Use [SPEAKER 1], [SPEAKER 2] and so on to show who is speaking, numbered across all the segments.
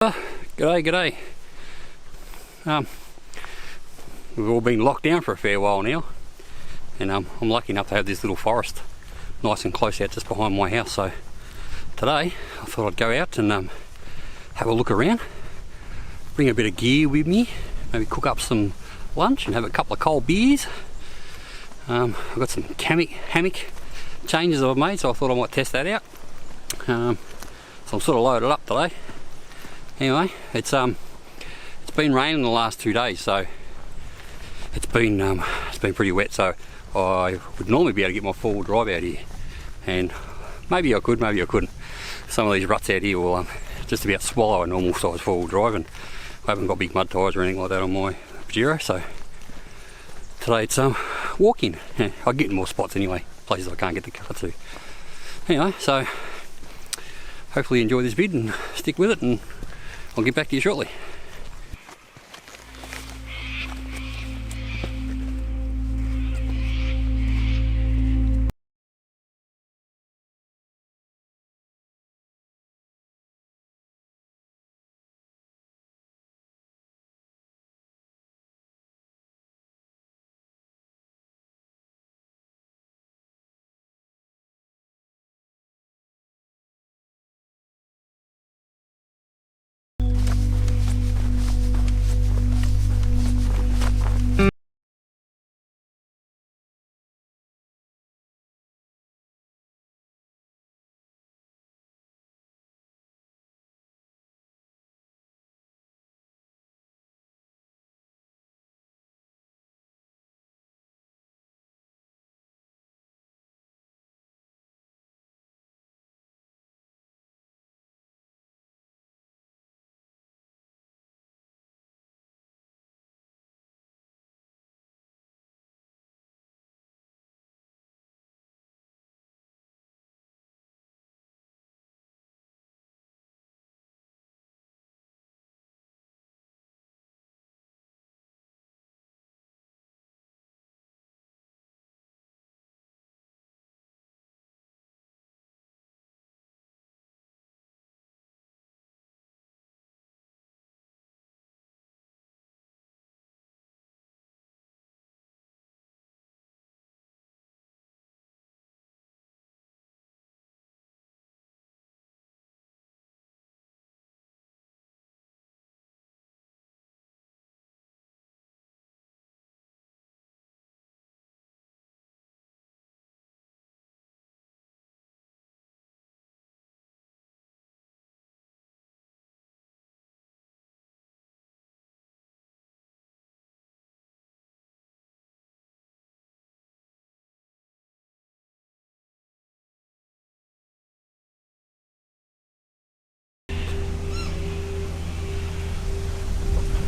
[SPEAKER 1] G'day. We've all been locked down for a fair while now, and I'm lucky enough to have this little forest nice and close out just behind my house. So today I thought I'd go out and have a look around, bring a bit of gear with me, maybe cook up some lunch and have a couple of cold beers. I've got some hammock changes I've made, so I thought I might test that out. So I'm sort of loaded up today. Anyway, it's been raining the last 2 days, so it's been pretty wet. So I would normally be able to get my 4-wheel drive out here, and maybe I could, maybe I couldn't. Some of these ruts out here will just about swallow a normal size 4-wheel drive, and I haven't got big mud tyres or anything like that on my Pajero. So today it's walking. Yeah, I'll get in more spots anyway, places I can't get the car to. Anyway, so hopefully you enjoy this vid and stick with it, and I'll get back to you shortly.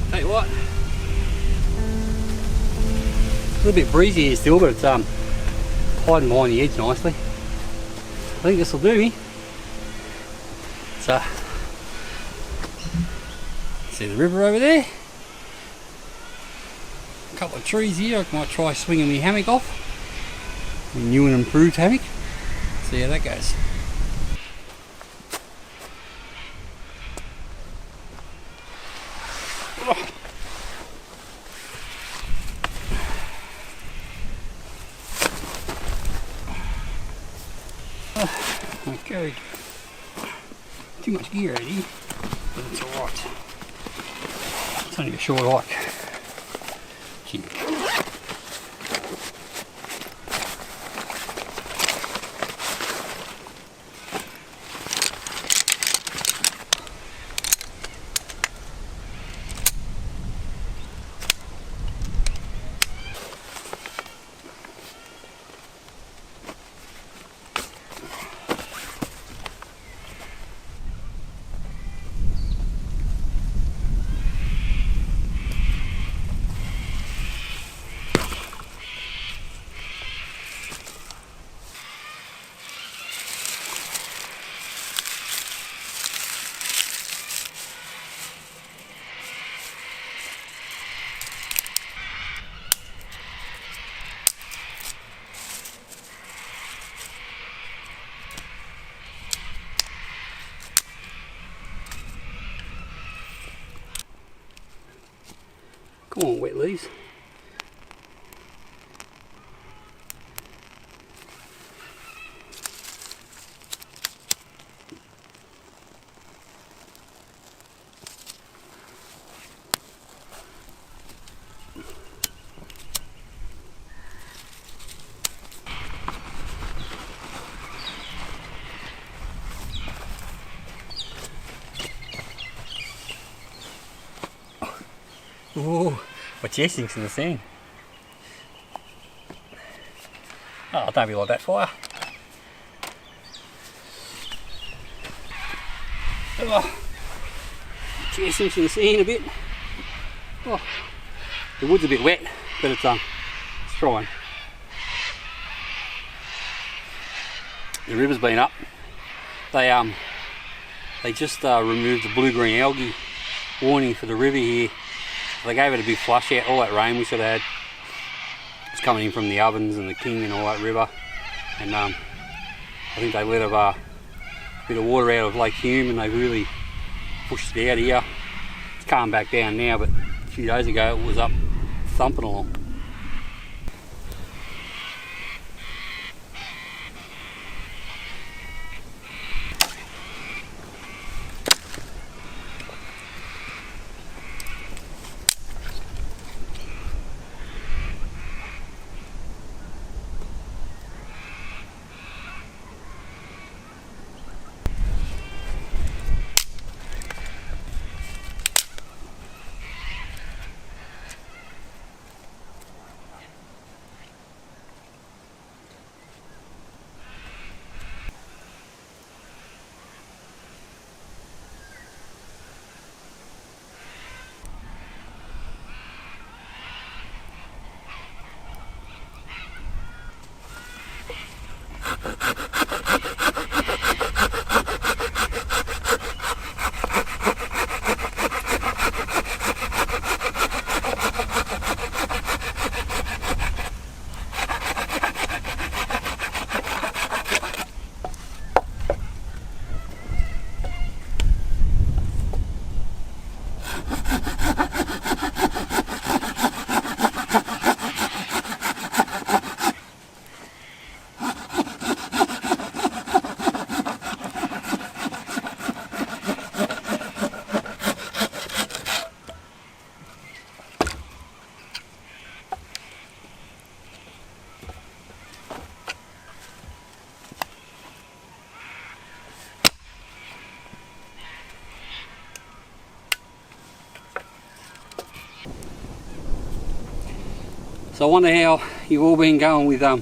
[SPEAKER 1] Tell you what, a little bit breezy here still, but it's hiding behind the edge nicely. I think this will do me. So, see the river over there? A couple of trees here. I might try swinging my hammock off. My new and improved hammock. See how that goes. Okay, too much gear already, but it's alright. It's only a short hike. Gee. Come on, wet leaves. Ooh, my chest sinks in the sand. Oh, don't be like that, fire. Oh, chest sinks in the sand a bit. Oh, the wood's a bit wet, but it's drying. The river's been up. They just removed the blue-green algae warning for the river here. They gave it a big flush out. All that rain we sort of had, it's coming in from the ovens and the King and all that river, and I think they let a bit of water out of Lake Hume and they really pushed it out here. It's calmed back down now, but a few days ago it was up thumping along. So I wonder how you've all been going with having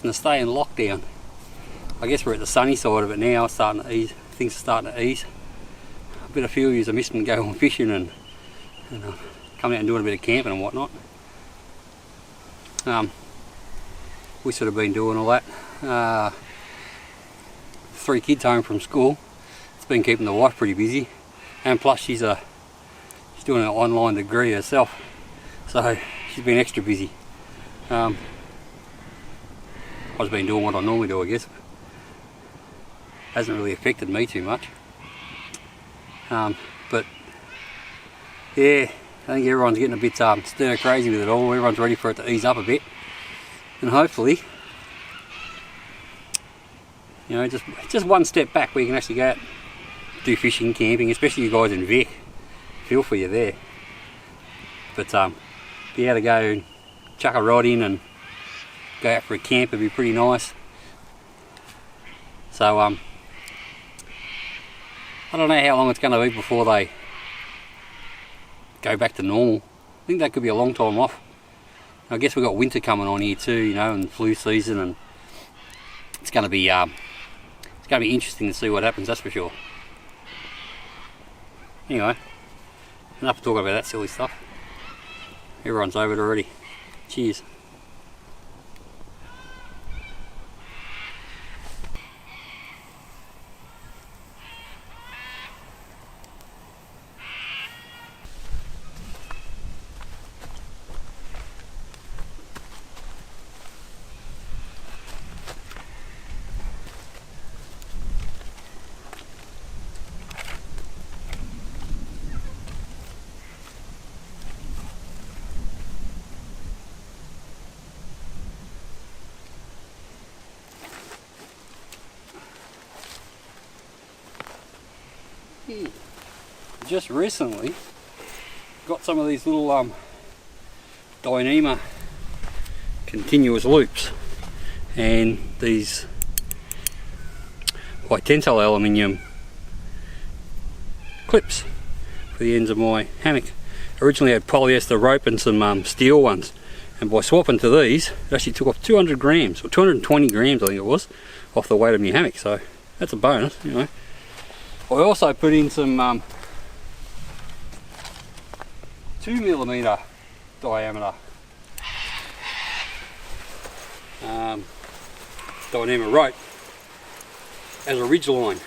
[SPEAKER 1] to stay in lockdown. I guess we're at the sunny side of it now. It's starting to ease. Things are starting to ease. I bet a few of you are missing going fishing and coming out and doing a bit of camping and whatnot. We sort of been doing all that. 3 kids home from school. It's been keeping the wife pretty busy, and plus she's doing an online degree herself, so she's been extra busy. I've just been doing what I normally do, I guess. Hasn't really affected me too much. But yeah, I think everyone's getting a bit stir crazy with it all. Everyone's ready for it to ease up a bit, and hopefully, you know, just one step back where you can actually go out, do fishing, camping, especially you guys in Vic. Feel for you there. But be able to go chuck a rod in and go out for a camp would be pretty nice. So I don't know how long it's going to be before they go back to normal. I think that could be a long time off. I guess we've got winter coming on here too, you know, and flu season, and it's going to be interesting to see what happens, that's for sure. Anyway, enough to talk about that silly stuff. Everyone's over it already. Cheers. Yeah. Just recently got some of these little Dyneema continuous loops and these white tensile aluminium clips for the ends of my hammock. Originally I had polyester rope and some steel ones, and by swapping to these it actually took off 200 grams or 220 grams I think it was off the weight of my hammock, so that's a bonus, you know. I also put in some 2mm diameter Dyneema rope as a ridge line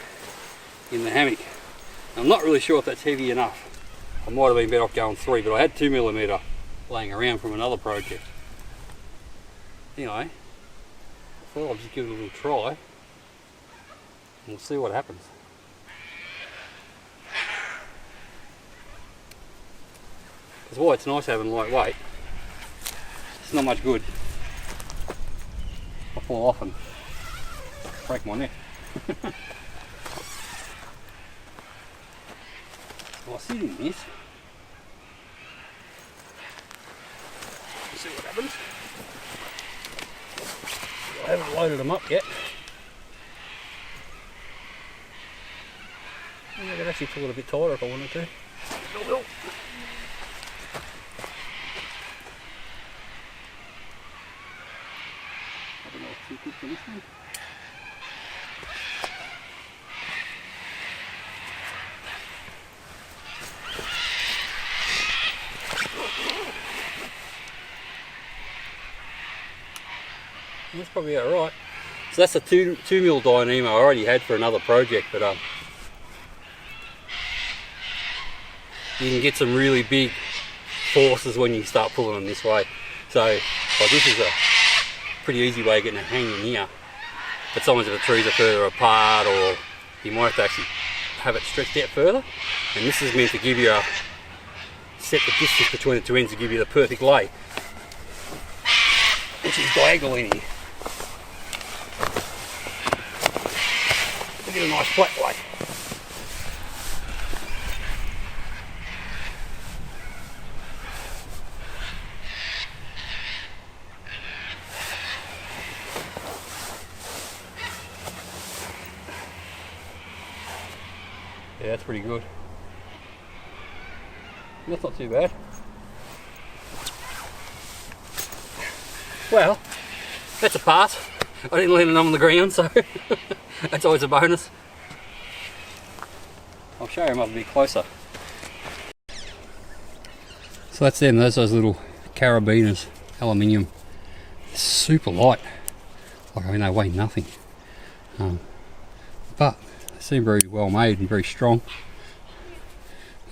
[SPEAKER 1] in the hammock. I'm not really sure if that's heavy enough. I might have been better off going 3, but I had 2mm laying around from another project. Anyway, I thought I'll just give it a little try and we'll see what happens. Because why it's nice having lightweight, it's not much good. I'll fall off and break my neck. I'll sit in this. See what happens. I haven't loaded them up yet. I could actually pull it a bit tighter if I wanted to. Too good for this one. That's probably alright. So that's a 2mm Dyneema I already had for another project, but you can get some really big forces when you start pulling them this way. So like this is a pretty easy way of getting it hanging here, but sometimes if the trees are further apart, or you might have to actually have it stretched out further, and this is meant to give you a set the distance between the two ends to give you the perfect lay, which is diagonal in here. To get a nice flat lay. Yeah, that's pretty good. That's not too bad. Well, that's a pass. I didn't land it on the ground, so that's always a bonus. I'll show you them up a bit closer. So that's them, those little carabiners, aluminium. Super light. Like, I mean, they weigh nothing. But they seem very well made and very strong.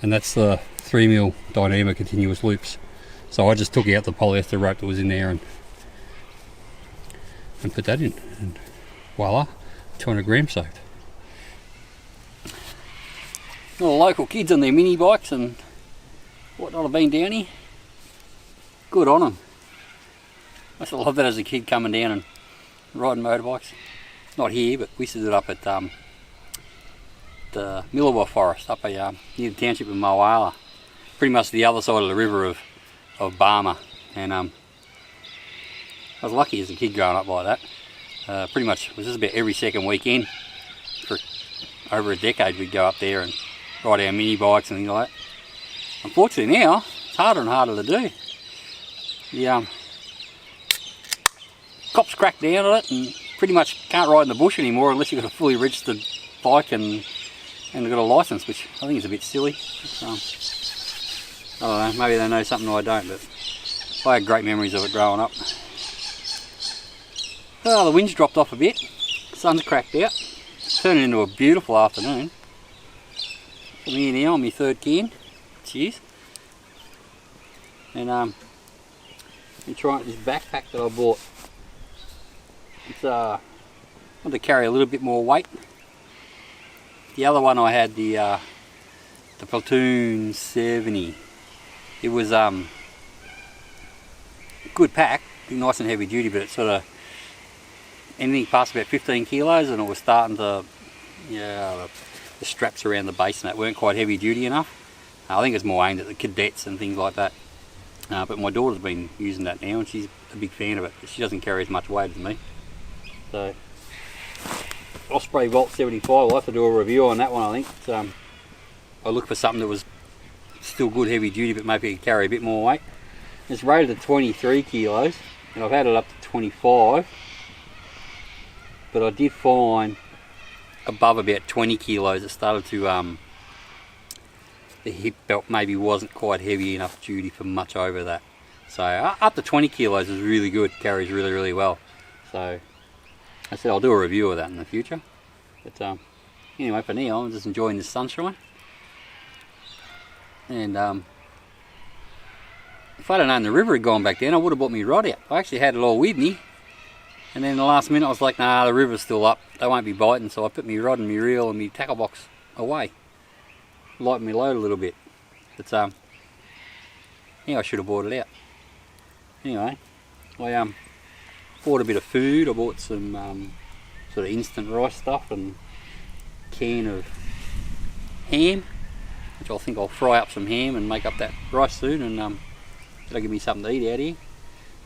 [SPEAKER 1] And that's the 3mm Dyneema continuous loops. So I just took out the polyester rope that was in there and put that in, and voila, 200 grams saved. All the local kids on their mini bikes and whatnot have been down here. Good on them. I used to love that as a kid, coming down and riding motorbikes. Not here, but we used to do it up at the Millawa Forest up near the township of Moala, pretty much the other side of the river of Barmer. And I was lucky as a kid growing up like that. Pretty much it was just about every second weekend for over a decade. We'd go up there and ride our mini bikes and things like that. Unfortunately now it's harder and harder to do. The cops crack down on it and pretty much can't ride in the bush anymore unless you've got a fully registered bike and got a licence, which I think is a bit silly. I don't know, maybe they know something I don't, but I had great memories of it growing up. Well, the wind's dropped off a bit, sun's cracked out, it's turning into a beautiful afternoon. I'm here now on my third can, cheers. And I'm trying this backpack that I bought. It's I want to carry a little bit more weight. The other one I had, the Platoon 70. It was good pack, nice and heavy duty, but it's sort of anything past about 15 kilos, and it was starting to, yeah, the straps around the base and that weren't quite heavy duty enough. I think it's more aimed at the cadets and things like that. But my daughter's been using that now and she's a big fan of it. She doesn't carry as much weight as me. So, Osprey Volt 75, I'll have to do a review on that one, I think. It's, I looked for something that was still good heavy duty but maybe could carry a bit more weight. It's rated at 23 kilos and I've had it up to 25. But I did find above about 20 kilos it started to the hip belt maybe wasn't quite heavy enough duty for much over that. So up to 20 kilos is really good, carries really well. So I said I'll do a review of that in the future. But anyway, for now I'm just enjoying the sunshine. And if I'd have known the river had gone back down I would have brought my rod out. I actually had it all with me. And then the last minute I was like, nah, the river's still up, they won't be biting, so I put my rod and my reel and my tackle box away. Lighten my load a little bit. But yeah, I should have brought it out. Anyway, I bought a bit of food. I bought some sort of instant rice stuff and a can of ham, which I think I'll fry up some ham and make up that rice soon, and that'll give me something to eat out here.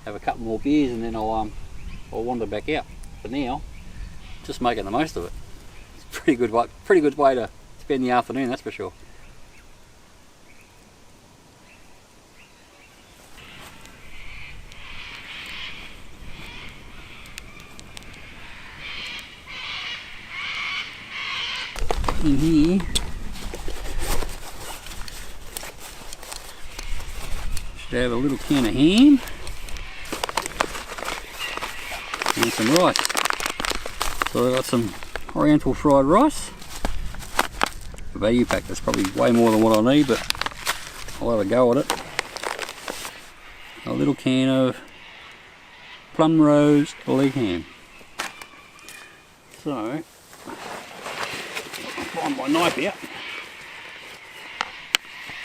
[SPEAKER 1] Have a couple more beers and then I'll wander back out. For now, just making the most of it. It's a pretty good way to spend the afternoon, that's for sure. In here should have a little can of ham and some rice. So I've got some oriental fried rice. A value pack that's probably way more than what I need, but I'll have a go at it. A little can of plum rose leg ham. So I'll find my knife out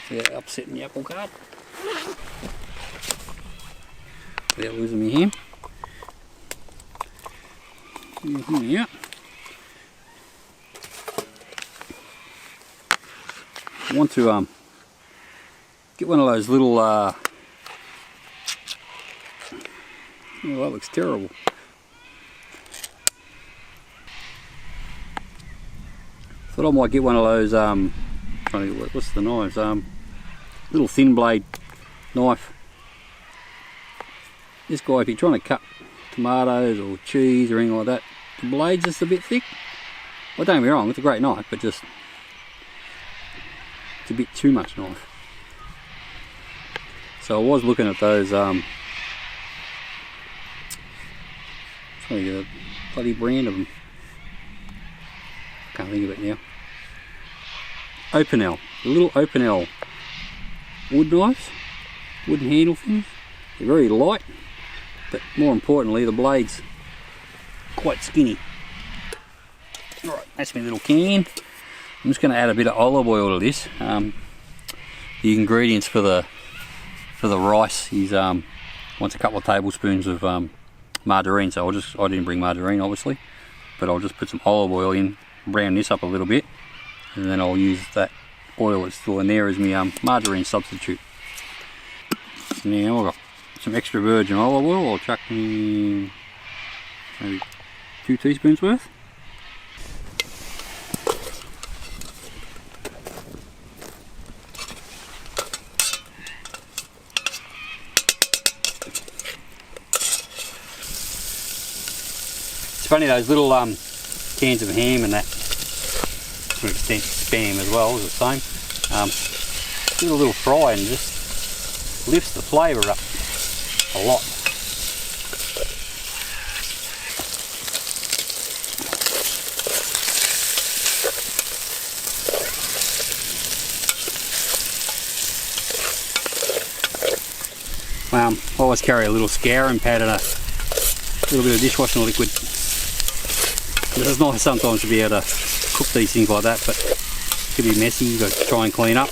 [SPEAKER 1] without upsetting the apple cart, without losing my ham. Yeah. I want to get one of those little oh, that looks terrible. Thought I might get one of those trying to get what's the knives, little thin blade knife. This guy, if you're trying to cut tomatoes or cheese or anything like that, the blade's just a bit thick. Well, don't get me wrong, it's a great knife, but just it's a bit too much knife. So I was looking at those trying to get a bloody brand of them. Can't think of it now. Opinel, the little Opinel wood knives, wooden handle things. They're very light, but more importantly the blade's quite skinny. Alright, that's my little can. I'm just going to add a bit of olive oil to this. The ingredients for the rice is wants a couple of tablespoons of margarine, so I didn't bring margarine obviously, but I'll just put some olive oil in, brown this up a little bit, and then I'll use that oil that's still in there as my margarine substitute. So now I've got some extra virgin olive oil. I'll chuck in maybe 2 teaspoons worth. It's funny, those little cans of ham and that, to an extent spam as well, is the same. Give it a little fry and just lifts the flavour up a lot. I always carry a little scouring pad and a little bit of dishwashing liquid. It's nice sometimes to be able to cook these things like that, but it can be messy. You've got to try and clean up.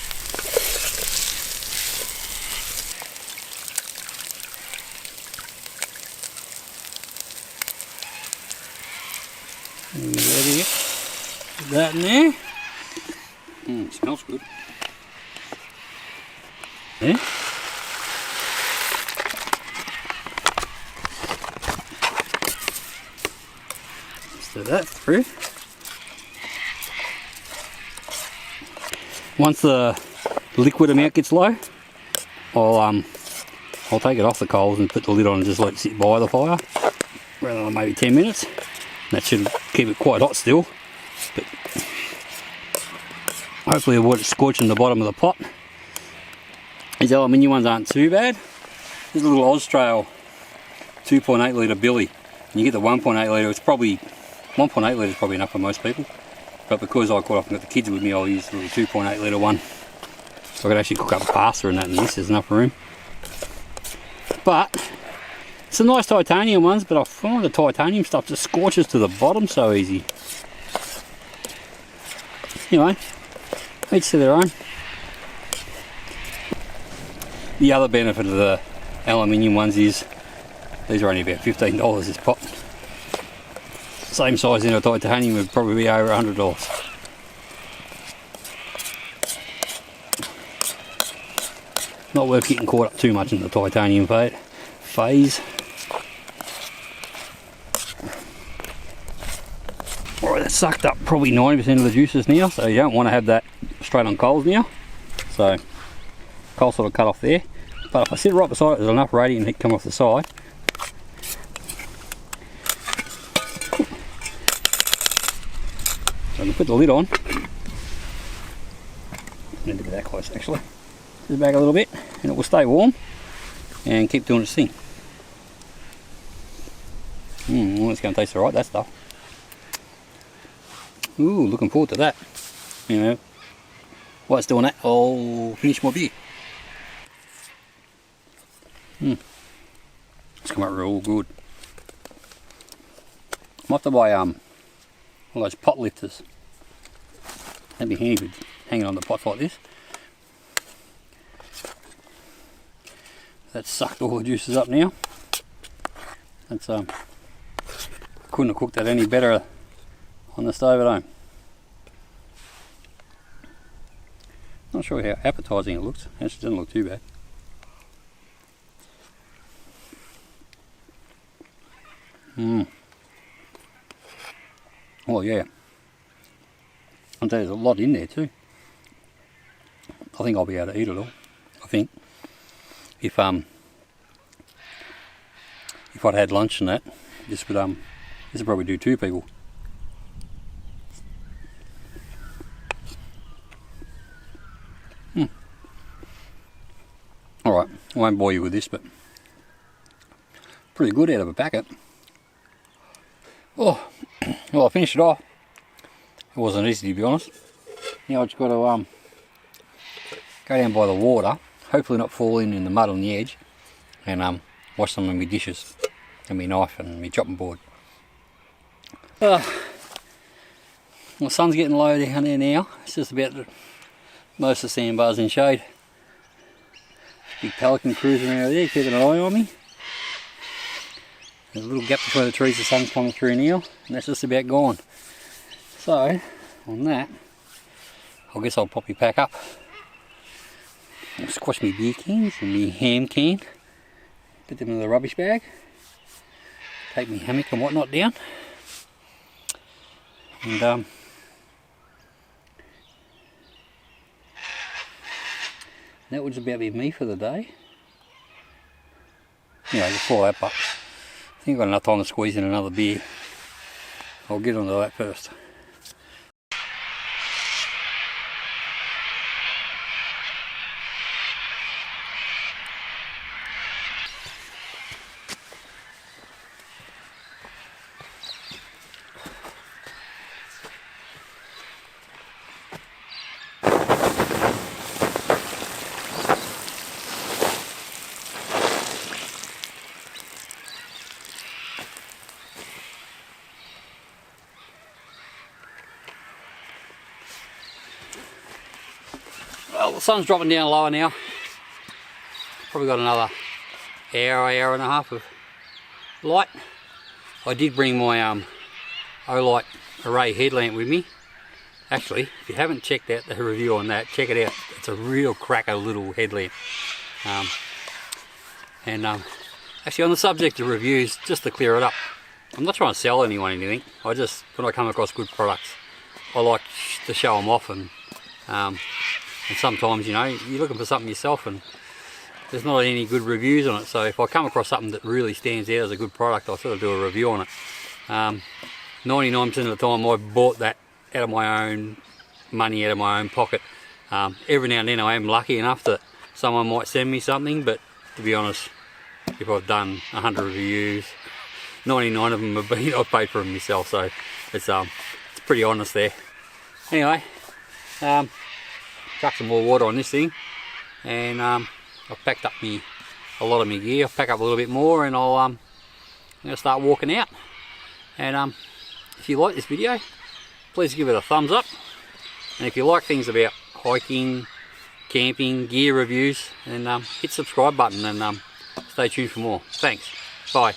[SPEAKER 1] And there you go. Put that in there. Smells good. Yeah. Stir that through. Once the liquid amount gets low, I'll take it off the coals and put the lid on and just let it sit by the fire for another maybe 10 minutes. That should keep it quite hot still, but hopefully avoid it scorching the bottom of the pot. These aluminium ones aren't too bad. There's a little Austrail 2.8 litre billy, and you get the 1.8 litre. It's probably 1.8 litre is probably enough for most people, but because I quite often got the kids with me, I'll use the little 2.8 litre one, so I could actually cook up pasta and that in this. There's enough room. But some nice titanium ones, but I find the titanium stuff just scorches to the bottom so easy. Anyway, each to their own. The other benefit of the aluminium ones is these are only about $15 this pot. Same size in a titanium would probably be over $100. Not worth getting caught up too much in the titanium phase. Alright, that's sucked up probably 90% of the juices now, so you don't want to have that straight on coals now. So, coal sort of cut off there. But if I sit right beside it, there's enough radiant heat come off the side. So I'm going to put the lid on. I need to be that close actually. Just back a little bit and it will stay warm and keep doing its thing. Well, it's going to taste alright, that stuff. Ooh, looking forward to that. You know, while it's doing that, I'll finish my beer. It's come out real good. I might have to buy one of those pot lifters. That'd be handy for hanging on the pots like this. That's sucked all the juices up now. That's couldn't have cooked that any better on the stove at home. Not sure how appetising it looks. It actually doesn't look too bad. Oh yeah. And there's a lot in there too. I think I'll be able to eat it all. I think. If I'd had lunch and that, this would probably do 2 people. Alright, I won't bore you with this, but pretty good out of a packet. Oh, well, I finished it off. It wasn't easy, to be honest. Now I've just got to go down by the water, hopefully not fall in the mud on the edge, and wash some of my dishes and my knife and my chopping board. Well, the sun's getting low down there now. It's just about most of the sandbars in shade. Big pelican cruising around there, keeping an eye on me. There's a little gap between the trees, the sun's coming through now, and that's just about gone. So, on that, I guess I'll probably pack up. I'll squash my beer cans and my ham can, put them in the rubbish bag, take my hammock and whatnot down, and that would just about be me for the day. Anyway, before that, but I think I've got enough time to squeeze in another beer. I'll get onto that first. Well, the sun's dropping down lower now. Probably got another hour and a half of light. I did bring my Olight array headlamp with me. Actually, if you haven't checked out the review on that, check it out. It's a real cracker little headlamp. Actually, on the subject of reviews, just to clear it up, I'm not trying to sell anyone anything. I just, when I come across good products, I like to show them off, and sometimes, you know, you're looking for something yourself and there's not any good reviews on it. So if I come across something that really stands out as a good product, I sort of do a review on it. 99% of the time I bought that out of my own money, out of my own pocket. Every now and then I am lucky enough that someone might send me something, but to be honest, if I've done 100 reviews, 99 of them have been, I've paid for them myself, so it's pretty honest there. Anyway, chuck some more water on this thing, and I've packed up a lot of my gear. I'll pack up a little bit more, and I'm going to start walking out. And if you like this video, please give it a thumbs up, and if you like things about hiking, camping, gear reviews, then hit the subscribe button, and stay tuned for more. Thanks. Bye.